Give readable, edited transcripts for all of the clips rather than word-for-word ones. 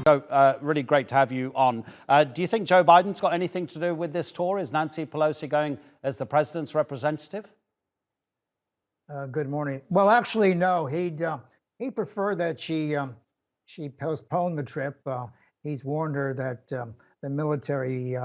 Joe, really great to have you on. Do you think Joe Biden's got anything to do with this tour? Is Nancy Pelosi going as the president's representative? Good morning. Well, actually, no. He'd prefer that she postpone the trip. He's warned her that the military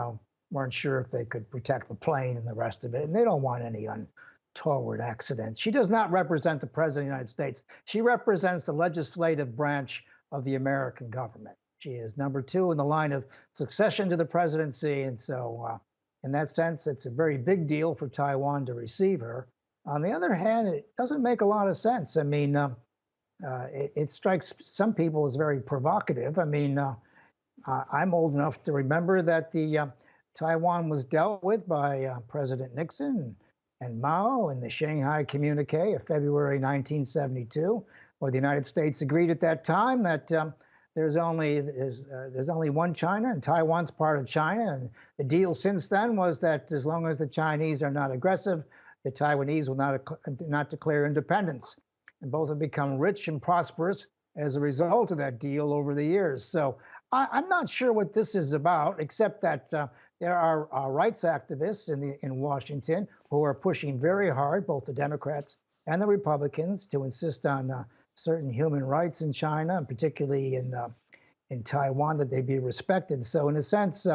weren't sure if they could protect the plane and the rest of it, and they don't want any untoward accidents. She does not represent the president of the United States. She represents the legislative branch of the American government. She is number 2 in the line of succession to the presidency, and so in that sense, it's a very big deal for Taiwan to receive her. On the other hand, it doesn't make a lot of sense. I mean, it strikes some people as very provocative. I mean, I'm old enough to remember that the Taiwan was dealt with by President Nixon and Mao in the Shanghai Communique of February 1972, where the United States agreed at that time that there's only one China and Taiwan's part of China. And the deal since then was that as long as the Chinese are not aggressive, the Taiwanese will not declare independence. And both have become rich and prosperous as a result of that deal over the years. So I'm not sure what this is about, except that there are rights activists in Washington who are pushing very hard, both the Democrats and the Republicans, to insist on certain human rights in China, and particularly in Taiwan, that they be respected. So in a sense,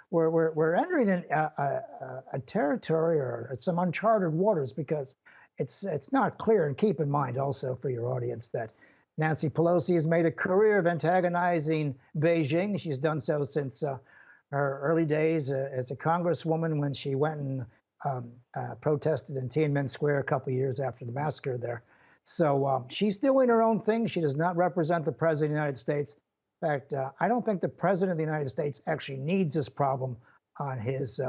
we're entering a territory or some uncharted waters, because it's not clear. And keep in mind also for your audience that Nancy Pelosi has made a career of antagonizing Beijing. She's done so since her early days as a congresswoman, when she went and protested in Tiananmen Square a couple of years after the massacre there. So she's doing her own thing. She does not represent the president of the United States. In fact, I don't think the president of the United States actually needs this problem on his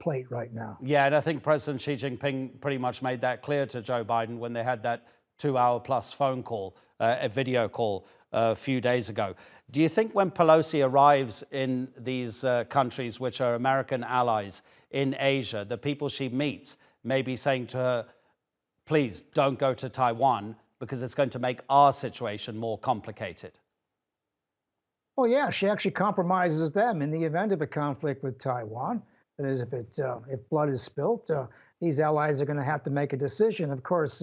plate right now. Yeah, and I think President Xi Jinping pretty much made that clear to Joe Biden when they had that 2-hour-plus phone call, a video call a few days ago. Do you think when Pelosi arrives in these countries, which are American allies in Asia, the people she meets may be saying to her, please don't go to Taiwan because it's going to make our situation more complicated? Oh yeah, she actually compromises them in the event of a conflict with Taiwan. That is, if blood is spilt, these allies are going to have to make a decision. Of course,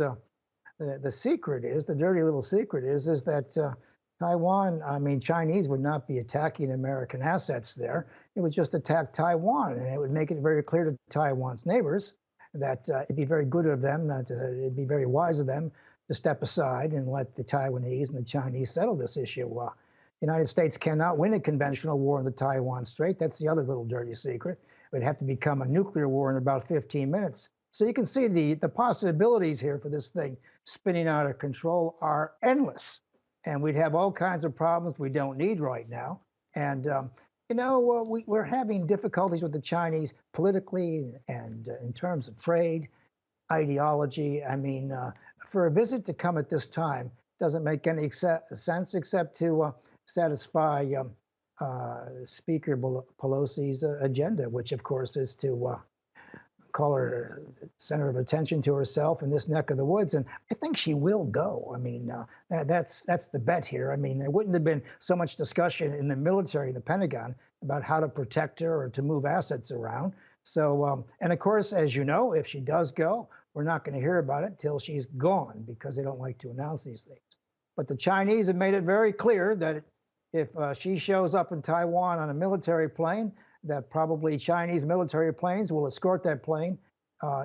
the secret is, the dirty little secret is that Taiwan, I mean, Chinese would not be attacking American assets there. It would just attack Taiwan, and it would make it very clear to Taiwan's neighbors that it'd be very good of them, it'd be very wise of them to step aside and let the Taiwanese and the Chinese settle this issue. The United States cannot win a conventional war in the Taiwan Strait. That's the other little dirty secret. It would have to become a nuclear war in about 15 minutes. So you can see the possibilities here for this thing spinning out of control are endless. And we'd have all kinds of problems we don't need right now. And, we're having difficulties with the Chinese politically and in terms of trade, ideology. I mean, for a visit to come at this time doesn't make any sense except to satisfy Speaker Pelosi's agenda, which, of course, is to call her center of attention to herself in this neck of the woods. And I think she will go. I mean, that's the bet here. I mean, there wouldn't have been so much discussion in the military, the Pentagon, about how to protect her or to move assets around. So, and of course, as you know, if she does go, we're not going to hear about it till she's gone, because they don't like to announce these things. But the Chinese have made it very clear that if she shows up in Taiwan on a military plane, that probably Chinese military planes will escort that plane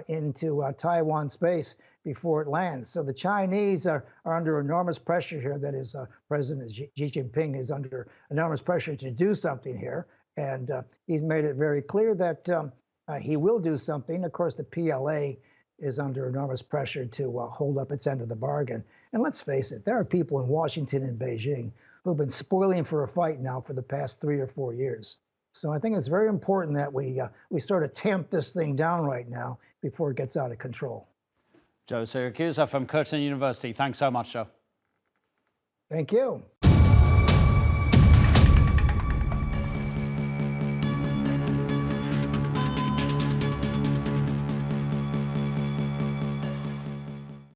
into Taiwan space before it lands. So the Chinese are under enormous pressure here. That is, President Xi Jinping is under enormous pressure to do something here. And he's made it very clear that he will do something. Of course, the PLA is under enormous pressure to hold up its end of the bargain. And let's face it, there are people in Washington and Beijing who've been spoiling for a fight now for the past 3 or 4 years. So I think it's very important that we sort of tamp this thing down right now before it gets out of control. Joe Siracusa from Curtin University. Thanks so much, Joe. Thank you.